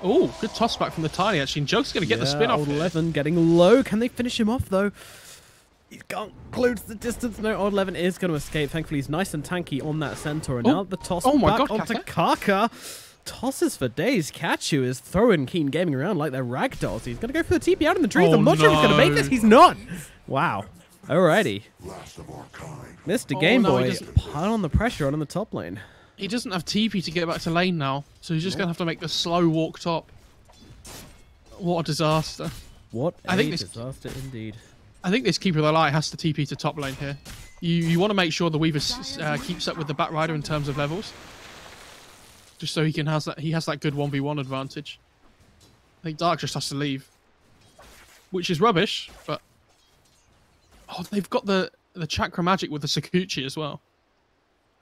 Oh, good toss back from the Tiny, actually. And Jug's going to get the spin off. Old 11 getting low. Can they finish him off, though? He can't close the distance. No, Old 11 is going to escape. Thankfully, he's nice and tanky on that centaur. And now the toss back onto Kaka. Tosses for days. Kachu is throwing Keen Gaming around like they're ragdolls. He's going to go for the TP out in the trees. I'm not sure if he's going to make this. He's not. Wow. Alrighty. Mr. Game Boy pile on the pressure on the top lane. He doesn't have TP to get back to lane now, so he's just going to have to make the slow walk top. What a disaster. What a disaster indeed. I think this Keeper of the Light has to TP to top lane here. You want to make sure the Weaver keeps up with the Batrider in terms of levels. Just so he has that good 1v1 advantage. I think Dark just has to leave. Which is rubbish, but... Oh, they've got the Chakra Magic with the Sakuchi as well.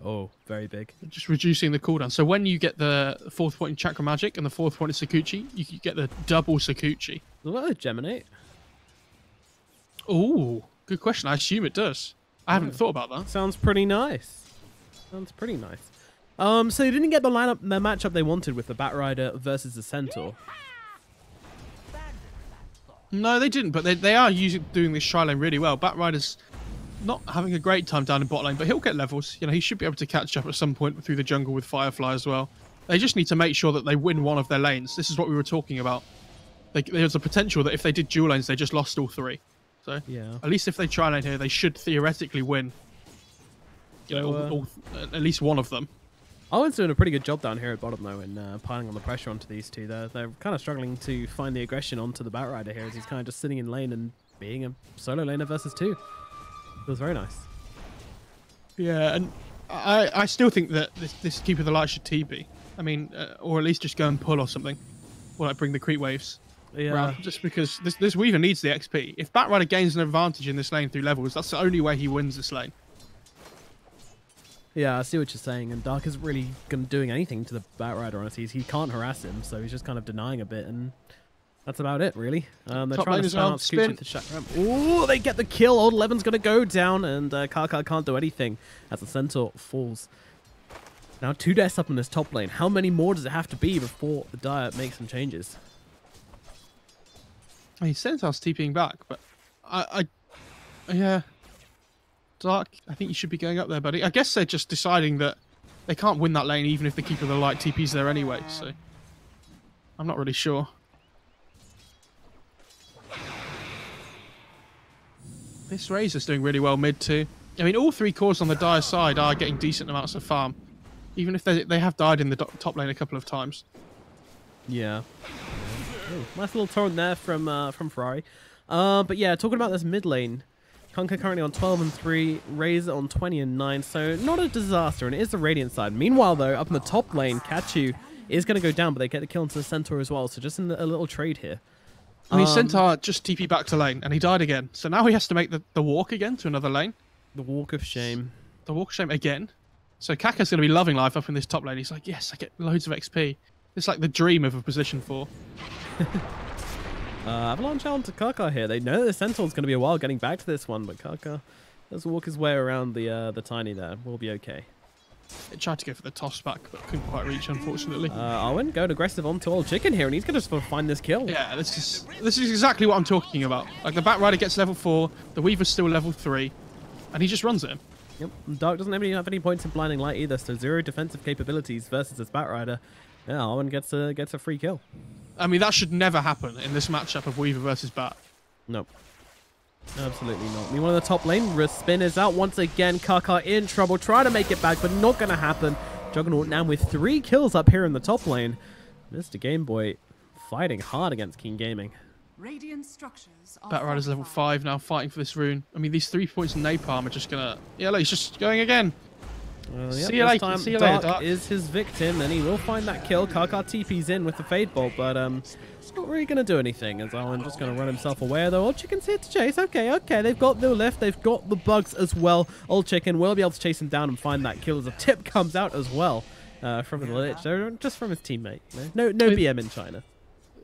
Oh, very big. Just reducing the cooldown. So when you get the 4th point in Chakra Magic and the 4th point in Sakuchi, you get the double Sakuchi. Does that geminate? Oh, good question. I assume it does. I haven't thought about that. Sounds pretty nice. Sounds pretty nice. So you didn't get the matchup they wanted with the Batrider versus the Centaur. No, they didn't, but they are doing this Shy lane really well. Batrider's not having a great time down in bot lane, but he'll get levels. You know, he should be able to catch up at some point through the jungle with Firefly as well. They just need to make sure that they win one of their lanes. This is what we were talking about. There's a potential that if they did dual lanes, they just lost all 3. So yeah, at least if they try lane here, they should theoretically win. You know, at least one of them. Owen's doing a pretty good job down here at bottom, though, in piling on the pressure onto these two. They're kind of struggling to find the aggression onto the Batrider here, as he's kind of just sitting in lane and being a solo laner versus 2. Feels very nice. Yeah, and I still think that this Keeper of the Light should TP. I mean, or at least just go and pull or something. Or like bring the creep waves. Yeah. Just because this Weaver needs the XP. If Batrider gains an advantage in this lane through levels, that's the only way he wins this lane. Yeah, I see what you're saying, and Dark isn't really doing anything to the Batrider, honestly. He can't harass him, so he's just kind of denying a bit, and that's about it, really. They're trying to spam out Scooch with the Chakram. Ooh, they get the kill. Old 11's going to go down, and Kaka can't do anything as the Centaur falls. Now 2 deaths up in this top lane. How many more does it have to be before the Dire makes some changes? I mean, Centaur's TPing back, but yeah. Dark, I think you should be going up there, buddy. I guess they're just deciding that they can't win that lane even if the Keeper of the Light TP's there anyway, so I'm not really sure. This Razor's doing really well mid too. I mean, all 3 cores on the Dire side are getting decent amounts of farm, even if they have died in the top lane a couple of times. Yeah. Oh, nice little torrent there from Ferrari. But yeah, talking about this mid lane, Kunkka currently on 12 and 3, Razor on 20 and 9, so not a disaster, and it is the Radiant side. Meanwhile, though, up in the top lane, Kachu is going to go down, but they get the kill into the Centaur as well, so just in a little trade here. I mean, Centaur just TP back to lane, and he died again, so now he has to make the walk again to another lane. The walk of shame. The walk of shame again. So Kaka's going to be loving life up in this top lane. He's like, yes, I get loads of XP. It's like the dream of a position 4. Avalanche on to Kaka here. They know the Centaur's going to be a while getting back to this one, but Kaka does walk his way around the Tiny there. We'll be okay. It tried to go for the toss back, but couldn't quite reach, unfortunately. Owen going aggressive onto Old Chicken here, and he's going to find this kill. Yeah, this is exactly what I'm talking about. Like, the Batrider gets level 4, the Weaver's still level 3, and he just runs at him. Yep, and Dark doesn't have any points in Blinding Light either, so 0 defensive capabilities versus this Batrider. Yeah, Owen gets a free kill. I mean, that should never happen in this matchup of Weaver versus Bat. Nope. Absolutely not. Meanwhile, in the top lane, Spin is out once again. Kaka in trouble. Try to make it back, but not going to happen. Juggernaut now with 3 kills up here in the top lane. Mr. Game Boy fighting hard against King Gaming. Batrider's level 5 now, fighting for this rune. I mean, these 3 points in Napalm are just going to... Yeah, look, he's just going again. Yep, see you later. See you later, Dark. Is his victim, and he will find that kill. Kaka TP's in with the Fade Bolt, but it's not really going to do anything, as Owen just going to run himself away, though. Old Chicken's here to chase. Okay, they've got the lift, they've got the bugs as well. Old Chicken will be able to chase him down and find that kill, as a tip comes out as well from the Lich, just from his teammate. No BM in China.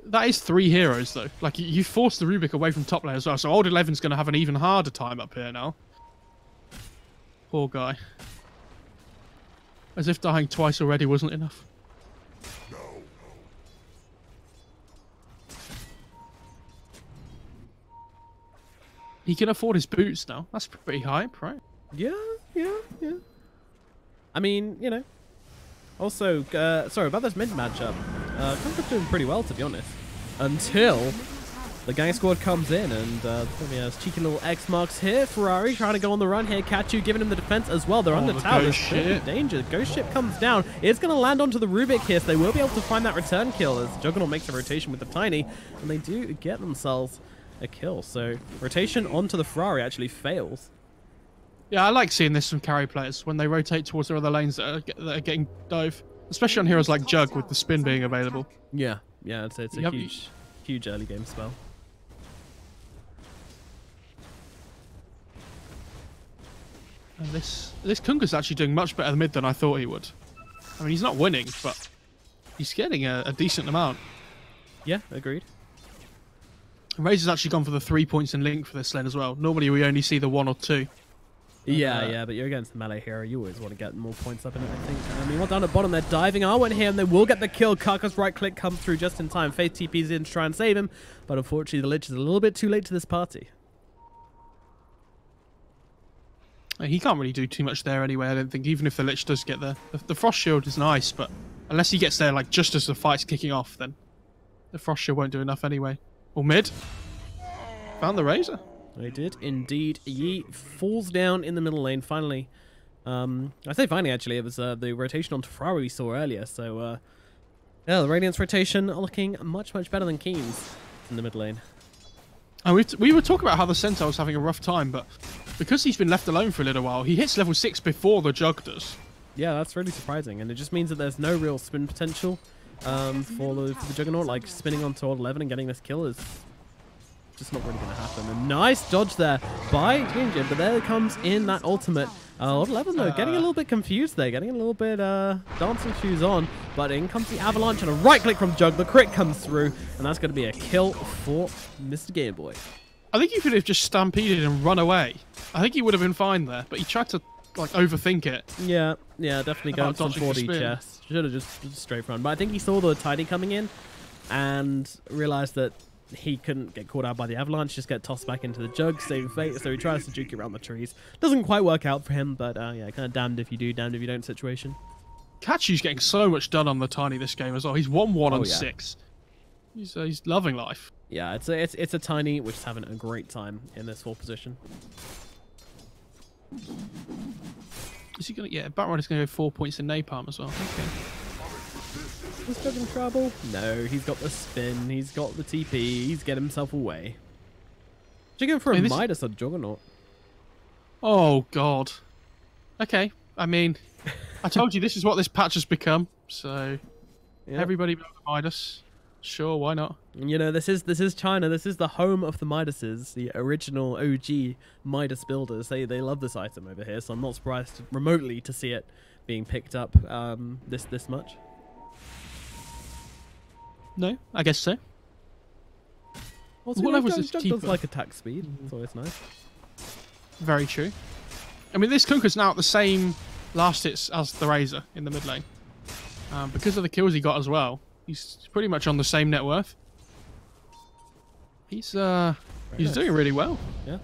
That is 3 heroes, though. Like, you forced the Rubik away from top lane as well, so Old 11's going to have an even harder time up here now. Poor guy. As if dying twice already wasn't enough. He can afford his boots now. That's pretty hype, right? Yeah. I mean, you know. Also, sorry about this mid matchup. Conker's doing pretty well, to be honest. Until the gang squad comes in, and there's cheeky little X marks here. Ferrari trying to go on the run here. Kachu giving him the defense as well. They're under tower. There's danger. Ghost ship comes down. It's going to land onto the Rubik here, so they will be able to find that return kill as Juggernaut makes a rotation with the Tiny, and they do get themselves a kill. So rotation onto the Ferrari actually fails. Yeah, I like seeing this from carry players when they rotate towards their other lanes that are getting dove, especially on heroes like Jug with the spin being available. Yeah, it's a huge early game spell. And this Kunka's actually doing much better mid than I thought he would. I mean, he's not winning, but he's getting a decent amount. Yeah, agreed. Razor's actually gone for the 3 points in Link for this lane as well. Normally we only see the 1 or 2. Yeah, but you're against the melee hero. You always want to get more points up in it, I think. I mean, down at bottom, they're diving. I went here, and they will get the kill. Kaka's right click comes through just in time. Faith TP's in to try and save him, but unfortunately, the Lich is a little bit too late to this party. He can't really do too much there anyway, I don't think, even if the Lich does get there. The Frost Shield is nice, but unless he gets there like just as the fight's kicking off, then the Frost Shield won't do enough anyway. Or mid. Found the Razor. They did indeed. Yi falls down in the middle lane finally. I say finally, actually. It was the rotation onto Ferrari we saw earlier. So, yeah, the Radiance rotation looking much better than Keen's in the mid lane. And we were talking about how the Centaur was having a rough time, but because he's been left alone for a little while, he hits level 6 before the Jug does. Yeah, that's really surprising, and it just means that there's no real spin potential for the Juggernaut. Like, spinning onto Old 11 and getting this kill is just not really going to happen. A nice dodge there by Ginger, but there comes in that ultimate. Old 11, though, getting a little bit confused there, getting a little bit dancing shoes on, but in comes the Avalanche and a right click from Jug. The crit comes through, and that's going to be a kill for Mr. Game Boy. I think he could have just stampeded and run away. I think he would have been fine there, but he tried to like overthink it. Yeah, definitely going for some 4D chest. Should have just straight run. But I think he saw the Tiny coming in and realized that he couldn't get caught out by the Avalanche, just get tossed back into the Jug, save fate, so he tries to juke around the trees. Doesn't quite work out for him, but yeah, kind of damned if you do, damned if you don't situation. Kachu's getting so much done on the Tiny this game as well. He's 1-1 on 6. He's loving life. Yeah, it's a Tiny which is having a great time in this 4th position. Is he gonna? Yeah, Batrider's gonna go 4 points in Napalm as well. Okay. Is Jug in trouble? No, he's got the spin, he's got the TP, he's getting himself away. Should go for a Midas or Juggernaut. Oh god. Okay, I mean, I told you this is what this patch has become. So everybody knows Midas. Sure, why not? You know, this is China. This is the home of the Midases, the original OG Midas builders. They love this item over here, so I'm not surprised remotely to see it being picked up this much. No, I guess so. Also, what level is this? Does like attack speed. It's always nice. Very true. I mean, this Kunka's now at the same last hits as the Razor in the mid lane. Because of the kills he got as well, he's pretty much on the same net worth. He's doing really well. Yeah.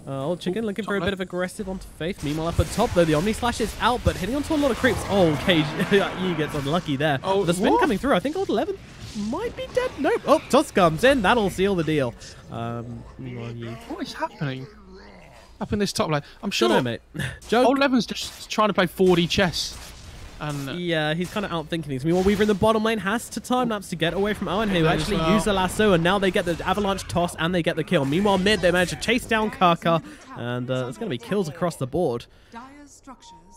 Old Chicken looking for a bit of aggressive onto Faith. Meanwhile, up at top, though, the Omni Slash is out, but hitting onto a lot of creeps. Oh, Cage, he gets unlucky there. Oh, the spin coming through. I think Old 11 might be dead. Nope. Oh, Toss comes in. That'll seal the deal. What is happening up in this top lane? I'm sure. No, mate. Old 11's just trying to play 4D chess. And yeah, he's kind of outthinking things. Meanwhile, Weaver in the bottom lane has to time lapse to get away from Owen, who actually used the lasso, and now they get the Avalanche toss and they get the kill. Meanwhile, mid, they manage to chase down Kaka, and it's going to be kills across the board.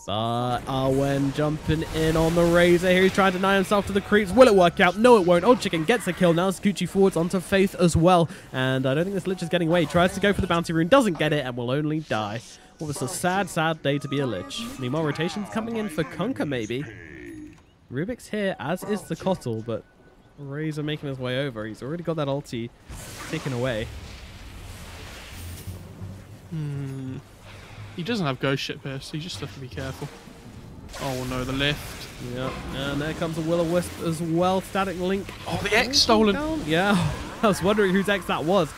But Owen jumping in on the Razor here. He's trying to deny himself to the creeps. Will it work out? No, it won't. Old Chicken gets a kill. Now Scoochie forwards onto Faith as well, and I don't think this Lich is getting away. He tries to go for the bounty rune, doesn't get it, and will only die. Well, it's a sad day to be a Lich. Meanwhile, rotation's coming in for Conker, maybe. Rubik's here, as is the Kotl, but Razor making his way over. He's already got that ulti taken away. He doesn't have Ghost Ship here, so you just have to be careful. Oh no, the lift. Yeah, and there comes a Will-O-Wisp as well. Static Link. Oh, the X stolen. Yeah, I was wondering whose X that was.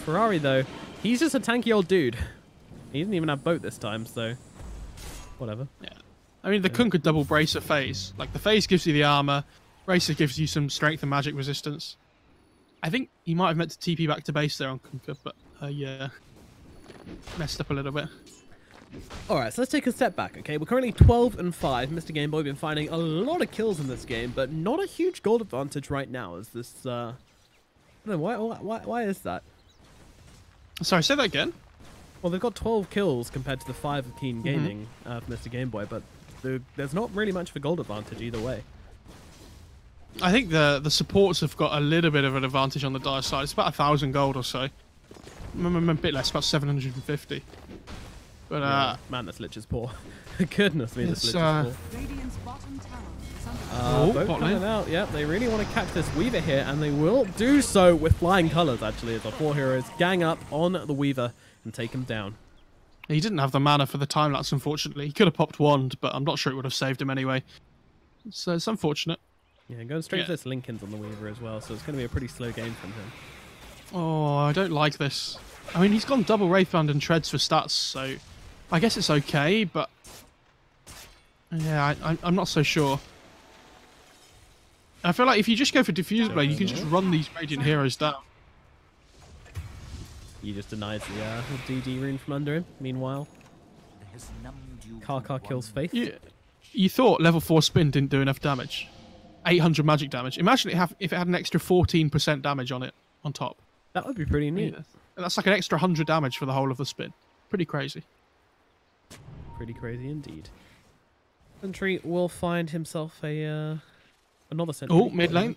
Ferrari, though, He's just a tanky old dude. He didn't even have boat this time, so whatever. Yeah. I mean, the Kunkka double bracer phase. Like, the phase gives you the armor. Bracer gives you some strength and magic resistance. I think he might have meant to TP back to base there on Kunkka, but yeah, messed up a little bit. Alright, so let's take a step back, okay? We're currently 12 and 5. Mr. Game Boy been finding a lot of kills in this game, but not a huge gold advantage right now. Is this, I don't know, why is that? Sorry, say that again? Well, they've got 12 kills compared to the 5 of Keen Gaming for Mr. Game Boy, but there's not really much of a gold advantage either way. I think the supports have got a little bit of an advantage on the Dire side. It's about 1,000 gold or so. A bit less, about 750. But yeah, man, this Lich is poor. Goodness me, this Lich is poor. Boat coming out. Yep, they really want to catch this Weaver here, and they will do so with flying colours, actually, as our 4 heroes gang up on the Weaver and take him down. He didn't have the mana for the time-lapse, unfortunately. He could have popped Wand, but I'm not sure it would have saved him anyway. So it's unfortunate. Yeah, going straight for this Lincoln's on the Weaver as well, so it's going to be a pretty slow game from him. Oh, I don't like this. I mean, he's gone double Wraithbound and Treads for stats, so I guess it's okay, but yeah, I'm not so sure. I feel like if you just go for Diffuse Blade, you can just run these Radiant heroes down. He just denies the DD rune from under him. Meanwhile, Kaka kills Faith. You thought level 4 spin didn't do enough damage. 800 magic damage. Imagine if it had an extra 14% damage on it on top. That would be pretty neat. Yeah. That's like an extra 100 damage for the whole of the spin. Pretty crazy. Pretty crazy indeed. Sentry will find himself another sentry. Oh, mid lane.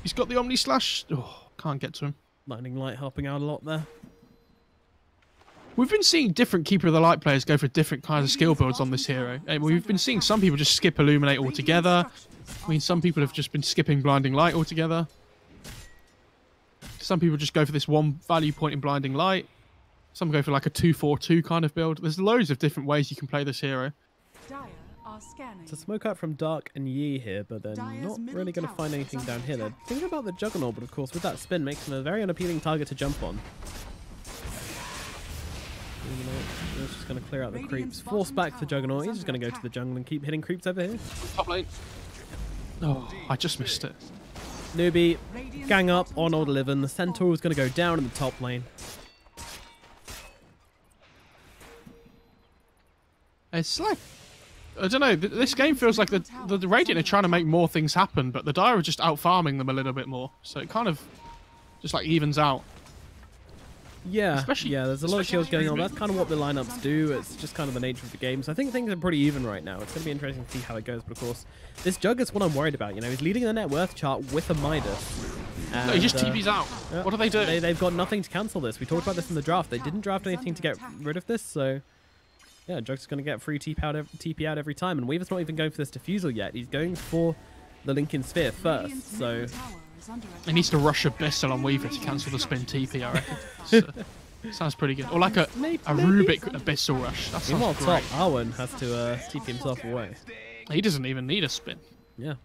He's got the Omni Slash. Oh, can't get to him. Lightning Light helping out a lot there. We've been seeing different Keeper of the Light players go for different kinds of skill builds on this hero. And we've been seeing some people just skip Illuminate altogether. I mean, some people have just been skipping Blinding Light altogether. Some people just go for this one value point in Blinding Light. Some go for like a 2-4-2 kind of build. There's loads of different ways you can play this hero. It's a smoke out from Dark and Yi here, but they're not really going to find anything down here. They're thinking about the Juggernaut, but of course with that spin makes him a very unappealing target to jump on. He's just going to clear out the creeps. Force back the Juggernaut. He's just going to go to the jungle and keep hitting creeps over here. Top lane. Oh, I just missed it. Newbie, gang up on Old Livin. The Centaur is going to go down in the top lane. It's like, I don't know, this game feels like the Radiant are trying to make more things happen, but the Dire are just out-farming them a little bit more. So it kind of just like evens out. Yeah, there's a lot of kills going on. That's kind of what the lineups do. It's just kind of the nature of the game. So I think things are pretty even right now. It's going to be interesting to see how it goes. But of course, this Jug is what I'm worried about. You know, he's leading the net worth chart with a Midas. And, no, he just TP's out. Yeah. What do they do? They've got nothing to cancel this. We talked about this in the draft. They didn't draft anything to get rid of this, so yeah, Jug's going to get free TP out every time. And Weaver's not even going for this Diffusal yet. He's going for the Lincoln Sphere first, so he needs to rush Abyssal on Weaver to cancel the spin TP, I reckon. So, sounds pretty good. Or like a Rubik Abyssal rush. That sounds great. Top Arwen has to TP himself away. He doesn't even need a spin. Yeah.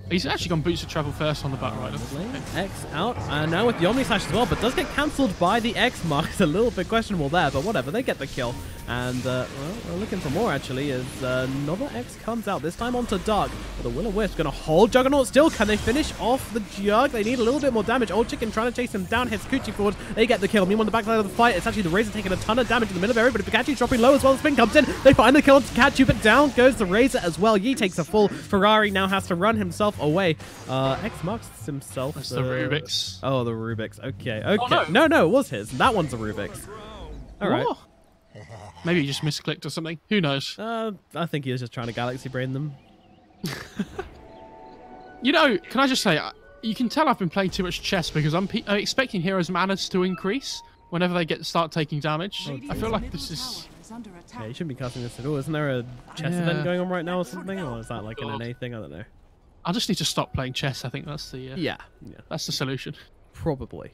He's actually gone Boots of Travel first on the back rider. X out, and now with the Omni Slash as well, but does get cancelled by the X mark. It's a little bit questionable there, but whatever, they get the kill. And, well, we're looking for more, actually, as another X comes out, this time onto Dark. But the Will-O-Wisp going to hold Juggernaut still. Can they finish off the Jug? They need a little bit more damage. Old Chicken trying to chase him down, hits Coochie forward. They get the kill. Meanwhile, on the backside of the fight, it's actually the Razor taking a ton of damage in the middle of everybody. Pikachu's dropping low as well. The spin comes in. They find the kill on Pikachu, but down goes the Razor as well. Yi takes a fall. Ferrari now has to run himself away. X marks himself. That's the Rubik's. Oh, the Rubik's. Okay. Oh, no, it was his. That one's the Rubik's. All right. What? Maybe he just misclicked or something. Who knows? I think he was just trying to Galaxy Brain them. You know, can I just say, you can tell I've been playing too much chess because I'm expecting heroes' manas to increase whenever they start taking damage. I feel like this is... Yeah, you shouldn't be casting this at all. Isn't there a chess event going on right now or something? Or is that like an NA thing? I don't know. I just need to stop playing chess. I think that's the... Yeah. That's the solution. Probably.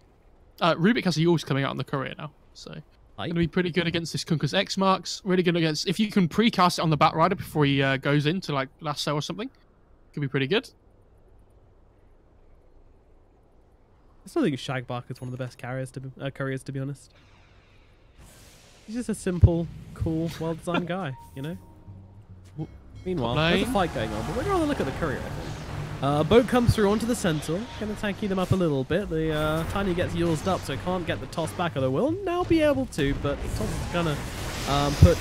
Rubik has a Yules coming out in the career now, so... Going to be pretty good against this Kunkka's X marks. Really good against... If you can precast it on the Bat Rider before he goes into like Lasso or something, could be pretty good. I still think Shagbark is one of the best couriers, to be honest. He's just a simple, cool, well-designed guy, you know? Meanwhile, there's a fight going on, but we're going to look at the courier, I think. Boat comes through onto the Centaur, going to tanky them up a little bit. The Tiny gets used up, so it can't get the toss back, although will now be able to, but the toss is going to put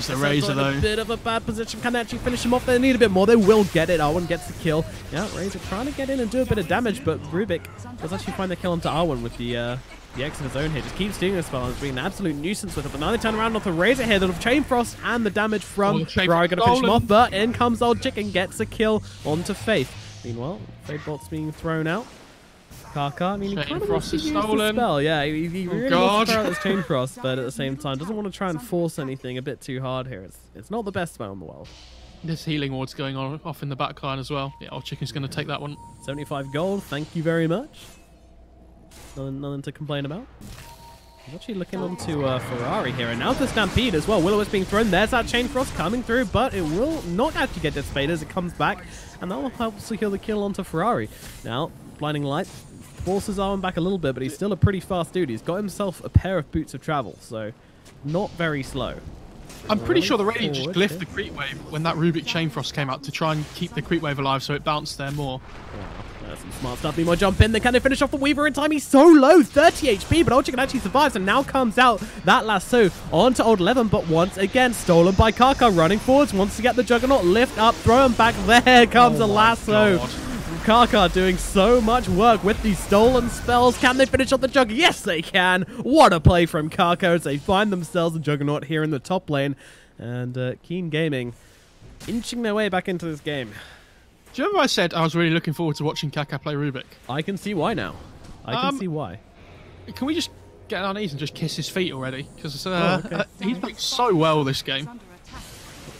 the Razor though. A bit of a bad position. Can they actually finish him off? They need a bit more. They will get it. Arwen gets the kill. Yeah, Razor trying to get in and do a bit of damage, but Rubik does actually find the kill onto Arwen with the X of his own here. Just keeps doing this spell. It's been an absolute nuisance with it. But now they turn around onto Razor here. The Chain Frost and the damage from Ferrari going to finish him off, but in comes Old Chicken, gets a kill onto Faith. Meanwhile, Fadebot's being thrown out. Kaka, I mean, he kind of wants to use the spell. Yeah, he really wants to throw out this Chain Frost, but at the same time, doesn't want to try and force anything a bit too hard here. It's not the best spell in the world. This healing ward's going on off in the back line as well. Yeah, Old Chicken's going to take that one. 75 gold, thank you very much. Nothing to complain about. He's actually looking onto Ferrari here, and now the Stampede as well. Will-O-Wisp being thrown. There's that Chain Frost coming through, but it will not actually get dissipated as it comes back, and that will help secure the kill onto Ferrari. Now, Blinding Light forces Arwen back a little bit, but he's still a pretty fast dude. He's got himself a pair of boots of travel, so not very slow. I'm pretty sure the Radiant just glyphed the Creep Wave when that Rubik Chain Frost came out to try and keep the Creep Wave alive, so it bounced there more. Wow, that's some smart stuff. Meanwhile, jump in. Then can they finish off the Weaver in time? He's so low, 30 HP, but Old Chicken actually survives, and now comes out that lasso onto Old 11, but once again stolen by Kaka, running forwards, wants to get the Juggernaut, lift up, throw him back. There comes a lasso. God. Kaka doing so much work with these stolen spells. Can they finish off the Jug? Yes, they can. What a play from Kaka as they find themselves a Juggernaut here in the top lane. And Keen Gaming inching their way back into this game. Do you remember I said I was really looking forward to watching Kaka play Rubik? I can see why now. I can see why. Can we just get on our knees and just kiss his feet already? Because he's playing so well this game.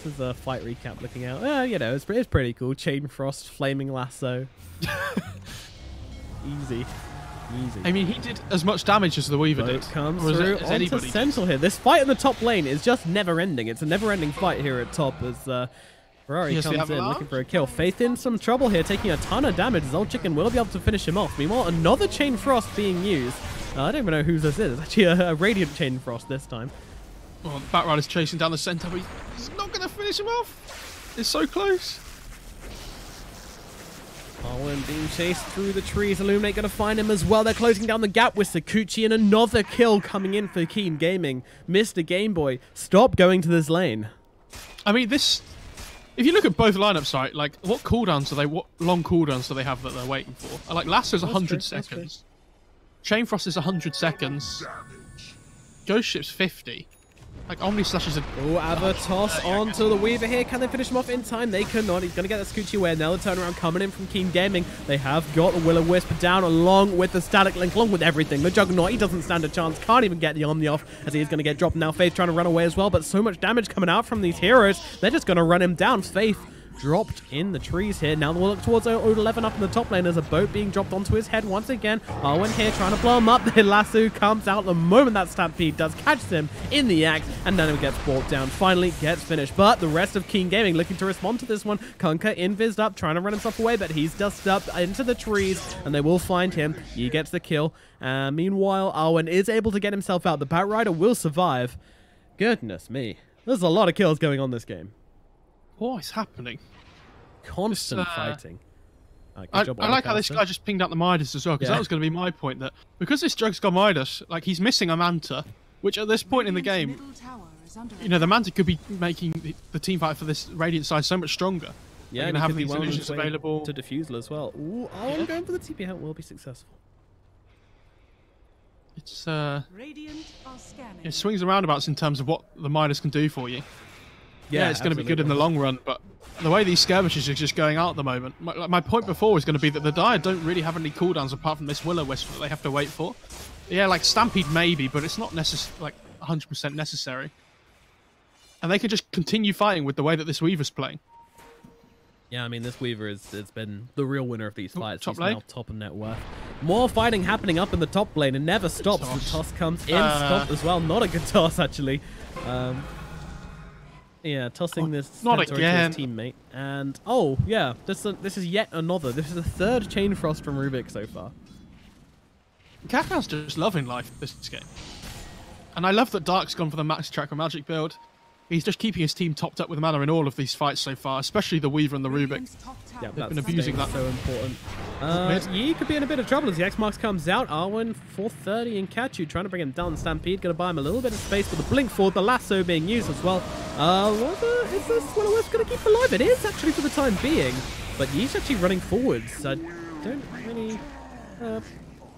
This is a fight recap looking out. You know, it's pretty cool. Chain Frost, Flaming Lasso. Easy. I mean, he did as much damage as the Weaver did. Comes through onto Sentinel here. This fight in the top lane is just never-ending. It's a never-ending fight here at top as Ferrari comes in looking for a kill. Faith in some trouble here, taking a ton of damage as Old Chicken will be able to finish him off. Meanwhile, another Chain Frost being used. I don't even know whose this is. It's actually a Radiant Chain Frost this time. Well, Batrider's chasing down the center, but he's not going to finish him off. It's so close. Arwen being chased through the trees. Illuminate going to find him as well. They're closing down the gap with Sakuchi, and another kill coming in for Keen Gaming. Mr. Game Boy, stop going to this lane. I mean, this... If you look at both lineups, right, like, what cooldowns do they... What long cooldowns do they have that they're waiting for? Like, Lasso's 100 seconds. Chain Frost is 100 seconds. Ghost Ship's 50. Like, Omni Slash is a... Oh, Avatos onto the Weaver here. Can they finish him off in time? They cannot. He's going to get the Scoochie away. Now the turnaround coming in from Keen Gaming. They have got the Will-O-Wisp down along with the Static Link, along with everything. The Juggernaut, he doesn't stand a chance. Can't even get the Omni off as he is going to get dropped. Now Faith trying to run away as well, but so much damage coming out from these heroes. They're just going to run him down. Faith dropped in the trees here. Now we'll look towards Ode 11 up in the top lane. There's a boat being dropped onto his head once again. Arwen here trying to blow him up. The lasso comes out the moment that Stampede does catch him in the act, and then it gets brought down. Finally gets finished. But the rest of Keen Gaming looking to respond to this one. Kunkka invised up, trying to run himself away, but he's dusted up into the trees, and they will find him. He gets the kill. Meanwhile, Arwen is able to get himself out. The Batrider will survive. Goodness me. There's a lot of kills going on this game. What is happening? Constant fighting. I like how this guy just pinged out the Midas as well, because that was going to be my point, that because this Jug's got Midas, like, he's missing a Manta, which at this point in the game, you know, the Manta could be making the team fight for this Radiant side so much stronger. Yeah, and have these illusions available. To Diffusal as well. Ooh, I'm going for the TP help will be successful. It's, it swings and roundabouts in terms of what the Midas can do for you. Yeah, it's going to be good in the long run, but the way these skirmishes are just going out at the moment, my point before was going to be that the Dire don't really have any cooldowns apart from this Will-O-Wisp that they have to wait for. Yeah, like Stampede maybe, but it's not like 100% necessary. And they could just continue fighting with the way that this Weaver's playing. Yeah, I mean, this Weaver has been the real winner of these fights. He's now top of net worth. More fighting happening up in the top lane. It never stops. The toss comes in, stopped as well. Not a good toss, actually. Yeah, tossing this not again. To his teammate. And, oh, yeah, this is yet another. This is the third Chain Frost from Rubik so far. Kaka's just loving life this game. And I love that Dark's gone for the Max Tracker Magic build. He's just keeping his team topped up with mana in all of these fights so far, especially the Weaver and the Rubik. Yeah, they've been abusing that. So important. Yi could be in a bit of trouble as the X-Marks comes out. Arwen, 430 and Kachu trying to bring him down. Stampede going to buy him a little bit of space for the blink forward. The lasso being used as well. Is this Will-O-Wisp going to keep alive? It is actually for the time being. But Yi's actually running forwards. I don't really...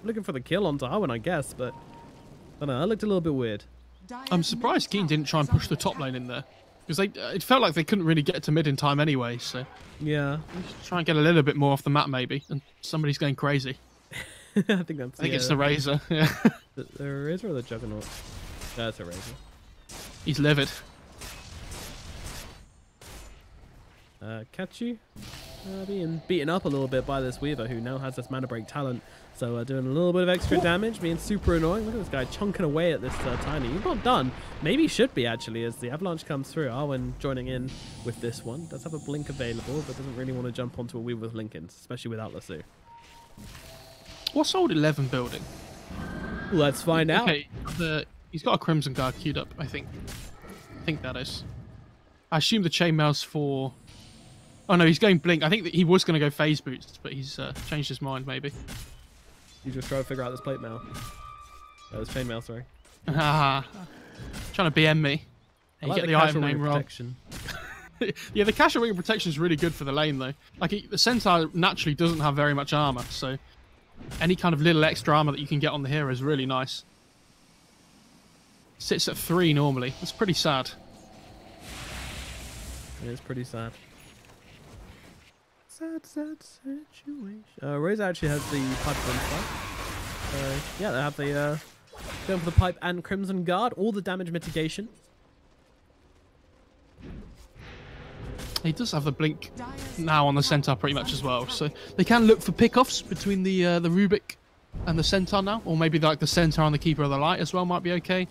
looking for the kill on Darwin, I guess, but... I don't know, that looked a little bit weird. I'm surprised Keen didn't try and push the top lane in there. Because it felt like they couldn't really get to mid in time anyway, so... Yeah. Just try and get a little bit more off the map, maybe. And somebody's going crazy. I think it's the Razor, yeah. The Razor or the Juggernaut? No, it's a Razor. He's livid. Kachu being beaten up a little bit by this Weaver, who now has this Mana Break talent. So doing a little bit of extra damage, being super annoying. Look at this guy chunking away at this Tiny. He's not done. Maybe he should be, actually, as the Avalanche comes through. Arwen joining in with this one. Does have a blink available, but doesn't really want to jump onto a Weaver with Lincolns, especially without Lasso. What's old 11 building? Let's find out. Okay, he's got a Crimson Guard queued up, I think. I think that is. I assume the chainmail's for... Oh no, he's going Blink. I think that he was going to go Phase Boots, but he's changed his mind, maybe. You just try to figure out this plate mail. Oh, this chainmail, sorry. Trying to BM me. You like get the item name wrong. Yeah, the Casual Ring of Protection is really good for the lane, though. Like, the Centaur naturally doesn't have very much armor, so any kind of little extra armor that you can get on the hero is really nice. Sits at 3 normally. That's pretty sad. It is pretty sad. Sad situation. Rose actually has the pipe on side. Yeah, they have the going for the pipe and Crimson Guard, all the damage mitigation. He does have the blink now on the Centaur pretty much as well, so they can look for pickoffs between the Rubik and the Centaur now, or maybe like the Centaur and the Keeper of the Light as well might be okay.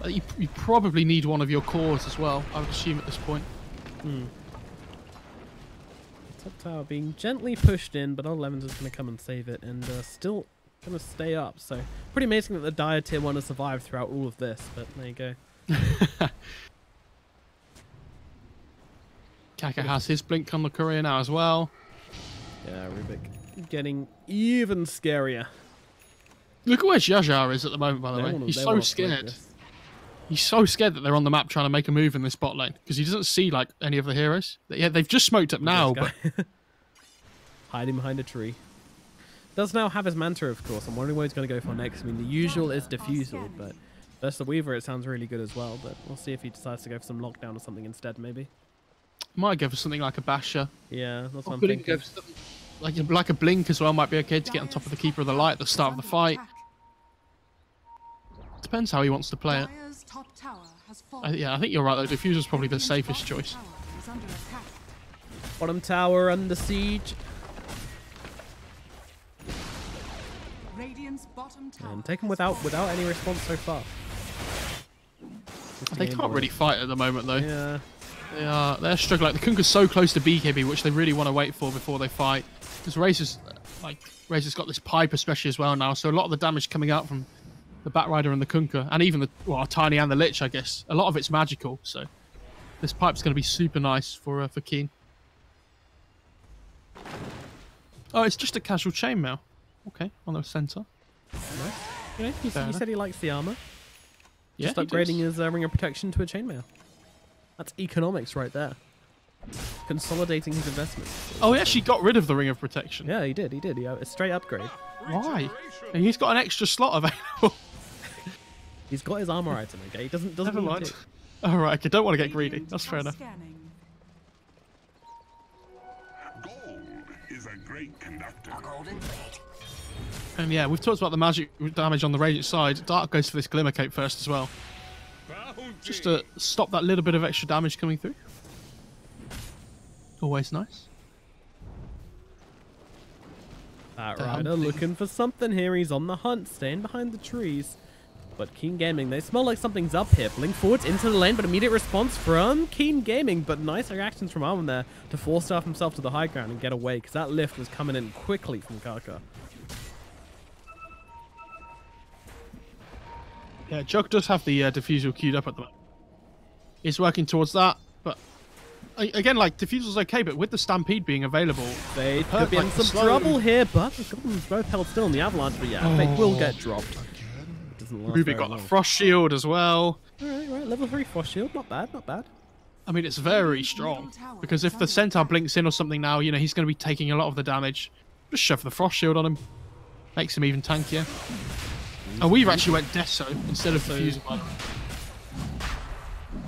You probably need one of your cores as well, I would assume at this point. Top tower being gently pushed in, but Old11's is going to come and save it, and still going to stay up. So pretty amazing that the Dire Tier 1 has survived throughout all of this, but there you go. Kaka has his blink on the courier now as well. Yeah, Rubik getting even scarier. Look at where Jajar is at the moment, by the way. He's so scared. He's so scared that they're on the map trying to make a move in this bot lane because he doesn't see like any of the heroes. Yeah, they've just smoked up now, but hiding behind a tree. Does now have his Manta, of course. I'm wondering what he's going to go for next. I mean, the usual is Diffusal, but versus the Weaver, it sounds really good as well. But we'll see if he decides to go for some Lockdown or something instead, maybe. Might go for something like a Basher. Yeah, that's what I'm thinking. Like a Blink as well might be okay to get on top of the Keeper of the Light at the start of the fight. Depends how he wants to play it. Yeah, I think you're right though. Diffuser's probably the safest choice. Bottom tower under siege. And taken without any response so far. They can't really fight at the moment though. Yeah. They're struggling. The Kunkka's so close to BKB, which they really want to wait for before they fight. Because Razor's got this pipe especially as well now, so a lot of the damage coming out from the Batrider and the Kunkka, and even the Tiny and the Lich, I guess. A lot of it's magical, so this pipe's going to be super nice for Keen. Oh, it's just a casual chainmail. Okay, on the center. Nice. Yeah, he said he likes the armor. Yeah, just upgrading his Ring of Protection to a chainmail. That's economics right there. Consolidating his investments. Oh, he actually got rid of the Ring of Protection. Yeah, he did. He a straight upgrade. Why? And he's got an extra slot available. He's got his armor item, okay? He doesn't Never mind. Alright, okay, don't want to get greedy. That's fair enough. Gold is a great conductor. And yeah, we've talked about the magic damage on the Radiant side. Dark goes for this Glimmer Cape first as well. Just to stop that little bit of extra damage coming through. Always nice. Batrider looking for something here. He's on the hunt, staying behind the trees. But Keen Gaming, they smell like something's up here. Blink forwards into the lane, but immediate response from Keen Gaming. But nice reactions from Arwen there to force staff himself to the high ground and get away, because that lift was coming in quickly from Kaka. Yeah, Jug does have the defusal queued up at the moment. He's working towards that, but again, like, defusal's okay, but with the Stampede being available, Fade could be in some trouble here, but the Goblins both held still in the Avalanche, but yeah, Fade will get dropped. Ruby got the Frost Shield as well. Alright, level 3 Frost Shield, not bad, not bad. I mean, it's very strong, because if the Centaur blinks in or something now, you know, he's going to be taking a lot of the damage. Just shove the Frost Shield on him. Makes him even tankier. And we've actually went Deso instead of Defusal, by the way.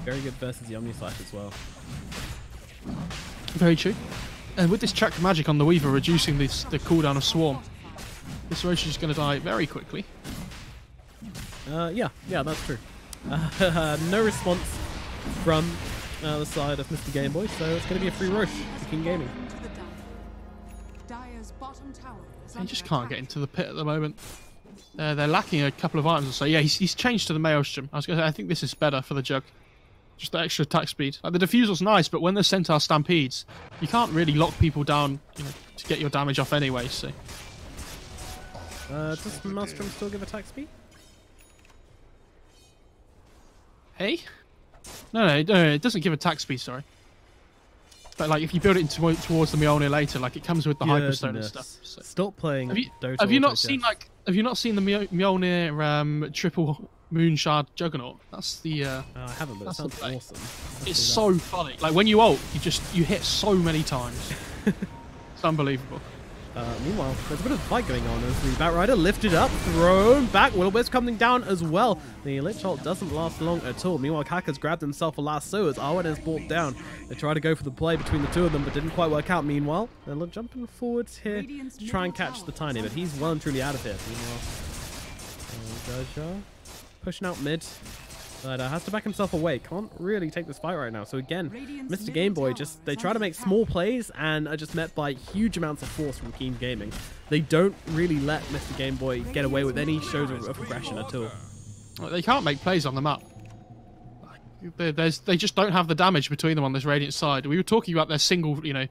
Very good versus the Omnislash as well. Very true. And with this Track Magic on the Weaver reducing the cooldown of Swarm, this Roach is going to die very quickly. Yeah, that's true. No response from the side of Mr. Game Boy, so it's going to be a free Roche for King Gaming. He just can't get into the pit at the moment. They're lacking a couple of items or so. Yeah, he's changed to the Maelstrom. I was going to say, I think this is better for the Jug. Just the extra attack speed. Like, the Defusal's nice, but when the Centaur stampedes, you can't really lock people down, you know, to get your damage off anyway, so... Does Maelstrom still give attack speed? Hey? No, it doesn't give attack speed, sorry. But, like, if you build it towards the Mjolnir later, like, it comes with the Hyperstone and stuff. So. Stop playing Dota. Have you not seen the Mjolnir triple Moonshard Juggernaut? That's the... I haven't, but it sounds awesome. It's so funny. Like, when you ult, you hit so many times. It's unbelievable. Meanwhile, there's a bit of a fight going on as the Batrider lifted up, thrown back. Will-O-Wisp coming down as well. The Lich ult doesn't last long at all. Meanwhile, Kaka's grabbed himself a lasso as Arwen is brought down. They try to go for the play between the two of them, but didn't quite work out. Meanwhile, they're jumping forwards here to try and catch the Tiny, but he's well and truly out of here. Meanwhile, Jaja pushing out mid. But has to back himself away. Can't really take this fight right now. So again, Mr. Game Boy, they try to make small plays and are just met by huge amounts of force from Keen Gaming. They don't really let Mr. Game Boy get away with any shows of aggression at all. Well, they can't make plays on the map. They just don't have the damage between them on this Radiant side. We were talking about their single, you know,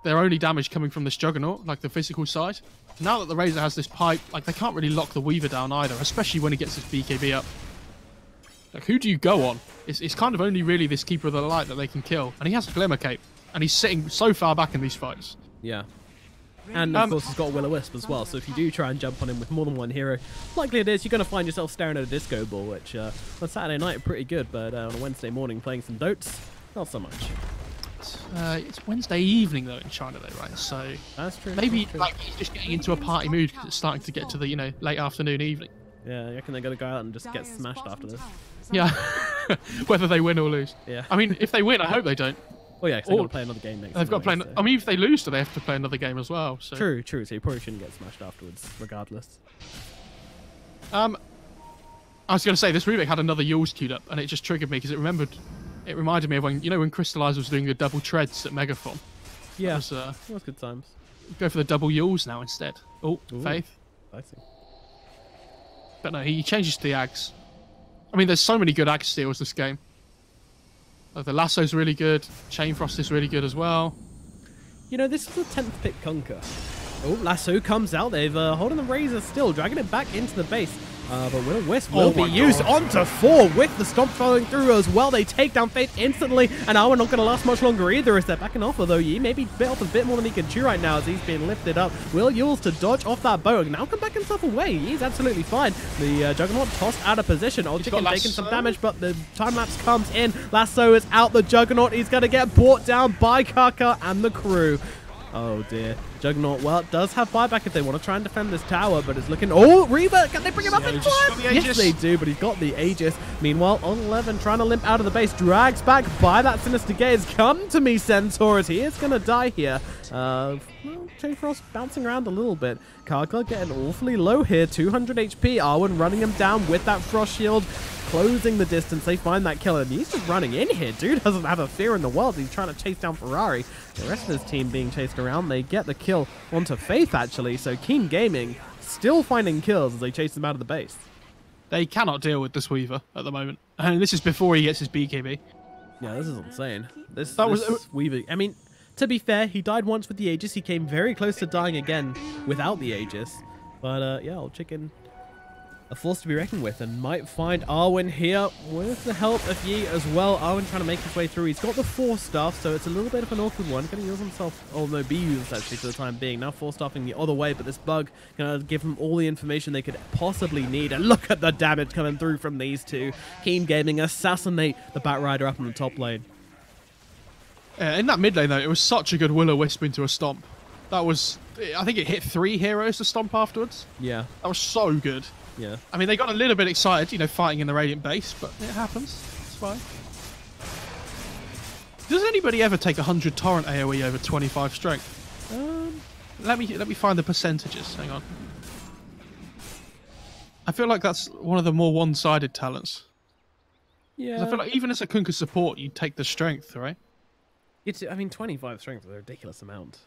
their only damage coming from this Juggernaut, like the physical side. Now that the Razor has this pipe, like, they can't really lock the Weaver down either, especially when he gets his BKB up. Like, who do you go on? It's kind of only really this Keeper of the Light that they can kill. And he has a Glimmer Cape. And he's sitting so far back in these fights. Yeah. And, of course, he's got a Will-O-Wisp as well. So if you do try and jump on him with more than one hero, likely it is you're going to find yourself staring at a disco ball, which on Saturday night, pretty good. But on a Wednesday morning playing some Dotes, not so much. It's Wednesday evening, though, in China, though, right? So that's true. Maybe like he's just getting into a party mood because it's starting to get to the, you know, late afternoon, evening. Yeah, I reckon they're going to go out and just get smashed after this. Yeah, whether they win or lose. Yeah. I mean, if they win, I hope they don't. Oh yeah, because they've got to play another game next. They've got to play. I mean, if they lose, do they have to play another game as well? So. True. So you probably shouldn't get smashed afterwards, regardless. I was going to say this remake had another Yules queued up, and it just triggered me because it reminded me of when when Crystallizer was doing the double treads at Megathon. Yeah, that was good times. Go for the double Yules now instead. Oh, Ooh, Faith. I see. But no, he changes to the Ags. I mean, there's so many good Ag steals this game. The Lasso's really good. Chain Frost is really good as well. You know, this is the 10th pick Conquer. Oh, Lasso comes out. They've holding the Razor still, dragging it back into the base. But Will-O-Wisp will be used onto 4 with the Stomp following through as well. They take down Faith instantly, and Arwen not going to last much longer either as they're backing off, although Yi may be bit off a bit more than he can chew right now as he's being lifted up. Will Yules to dodge off that bow, now can back himself away. He's absolutely fine. The Juggernaut tossed out of position. Old Chicken taking some damage, but the time-lapse comes in. Lasso is out. The Juggernaut is going to get brought down by Kaka and the crew. Oh dear. Juggernaut, well, does have buyback if they want to try and defend this tower, but it's looking... Oh, Reaver! Can they bring him up in time? Yes, they do, but he's got the Aegis. Meanwhile, on 11, trying to limp out of the base, drags back by that Sinister Gaze. Come to me, Centaurs. He is going to die here. Well, Chain Frost bouncing around a little bit. Karka getting awfully low here. 200 HP. Arwen running him down with that Frost Shield. Closing the distance, they find that killer, and he's just running in here. Dude doesn't have a fear in the world. He's trying to chase down Ferrari. The rest of his team being chased around. They get the kill onto Faith, actually. So Keen Gaming still finding kills as they chase them out of the base. They cannot deal with this Weaver at the moment. And this is before he gets his BKB. Yeah, this is insane. This Weaver... I mean, to be fair, he died once with the Aegis. He came very close to dying again without the Aegis. But, yeah, Old Chicken... a force to be reckoned with, and might find Arwen here with the help of Yi as well. Arwen trying to make his way through. He's got the Force Staff, so it's a little bit of an awkward one. Going to use himself, oh no, be used actually for the time being. Now Force Staffing the other way, but this bug going to give him all the information they could possibly need. And look at the damage coming through from these two. Keen Gaming assassinate the Batrider up in the top lane. In that mid lane, though, it was such a good Will-O-Wisp into a stomp. That was, I think it hit 3 heroes to stomp afterwards. Yeah. That was so good. Yeah. I mean, they got a little bit excited, you know, fighting in the Radiant base, but it happens. It's fine. Does anybody ever take 100 torrent AoE over 25 strength? Let me find the percentages. Hang on. I feel like that's one of the more one-sided talents. Yeah. I feel like even as a Kunkka support, you'd take the strength, right? I mean, 25 strength is a ridiculous amount.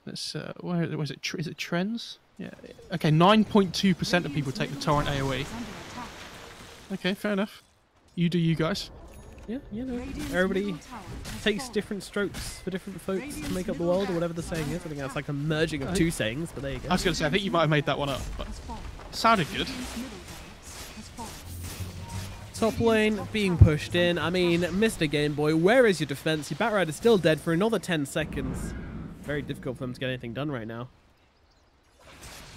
Let's, where was it? Is it trends? Yeah. Okay, 9.2% of people take the torrent AoE. Okay, fair enough. You do you guys. Yeah, you know, everybody takes different strokes for different folks to make up the world, or whatever the saying is. I think that's like a merging of two sayings, but there you go. I was going to say, I think you might have made that one up, but it sounded good. Top lane being pushed in. I mean, Mr. Game Boy, where is your defense? Your Batrider's still dead for another 10 seconds. Very difficult for them to get anything done right now.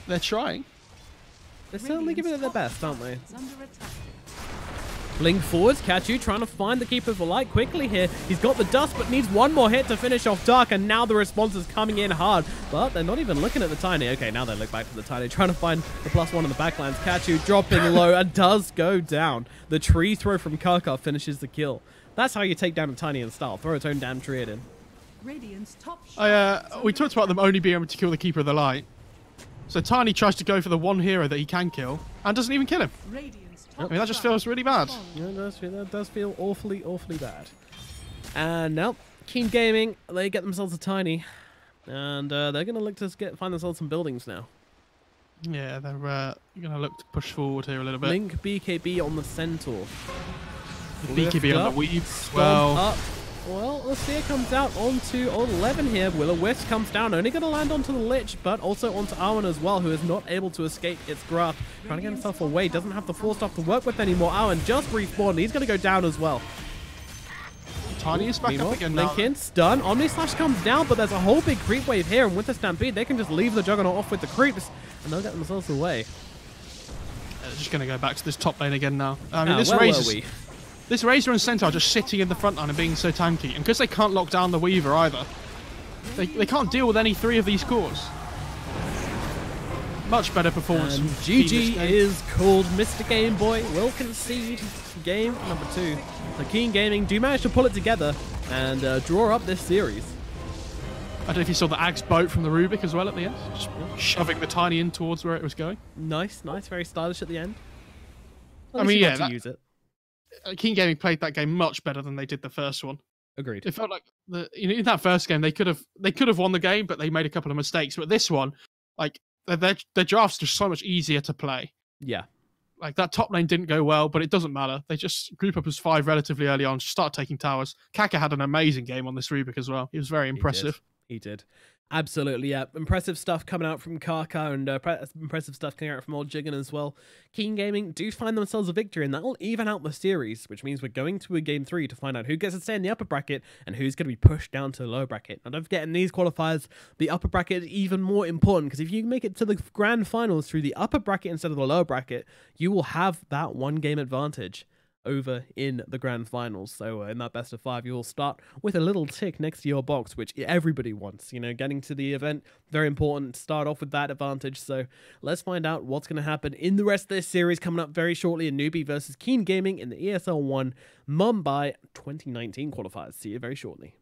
They're trying. They're certainly giving it their best, aren't they? Blink forwards, Kachu trying to find the Keeper of the Light quickly here. He's got the dust, but needs one more hit to finish off Dark, and now the response is coming in hard. But they're not even looking at the Tiny. Okay, now they look back to the Tiny, trying to find the +1 in the backlands. Kachu dropping low and does go down. The tree throw from Karkar finishes the kill. That's how you take down a Tiny in style. Throw its own damn tree in. We talked about them only being able to kill the Keeper of the Light. So Tiny tries to go for the one hero that he can kill, and doesn't even kill him. I mean, that just feels really bad. Yeah, that does feel awfully, awfully bad. And now, Keen Gaming, they get themselves a Tiny. And they're going to look to find themselves some buildings now. Yeah, they're going to look to push forward here a little bit. Link BKB on the Centaur. BKB on the Weave as well. Up. Well, the Seer comes out onto 11 here. Will-O-Wisp comes down, only going to land onto the Lich, but also onto Arwen as well, who is not able to escape its grasp. Trying to get himself away, doesn't have the Force Staff to work with anymore. Arwen just respawned, he's going to go down as well. Tiny is back up again now. Link in, stun. Omni Slash comes down, but there's a whole big creep wave here, and with the Stampede, they can just leave the Juggernaut off with the creeps, and they'll get themselves away. They're just going to go back to this top lane again now. I mean, this Razor and Centaur are just sitting in the front line and being so tanky. And because they can't lock down the Weaver either, they can't deal with any 3 of these cores. Much better performance. And GG is called. Mr. Game Boy will concede game number 2. The Keen Gaming do manage to pull it together and draw up this series. I don't know if you saw the Axe boat from the Rubik as well at the end. Just shoving the Tiny in towards where it was going. Nice, nice. Very stylish at the end. I mean, yeah. Use it. Keen Gaming played that game much better than they did the first one. Agreed. It felt like in that first game they could have won the game, but they made a couple of mistakes. But this one, like their drafts are so much easier to play. Yeah. Like that top lane didn't go well, but it doesn't matter. They just group up as 5 relatively early on, start taking towers. Kaka had an amazing game on this Rubik as well. He was very impressive. He did. Absolutely, yeah. Impressive stuff coming out from Karkar and impressive stuff coming out from Old Jigen as well. Keen Gaming do find themselves a victory, and that will even out the series, which means we're going to a Game 3 to find out who gets to stay in the upper bracket and who's going to be pushed down to the lower bracket. Now, don't forget, in these qualifiers, the upper bracket is even more important, because if you make it to the grand finals through the upper bracket instead of the lower bracket, you will have that 1 game advantage over in the grand finals. So in that best of 5, you'll start with a little tick next to your box, which everybody wants. You know, getting to the event, very important to start off with that advantage. So let's find out what's going to happen in the rest of this series coming up very shortly in Newbie versus Keen Gaming in the ESL One Mumbai 2019 qualifiers. See you very shortly.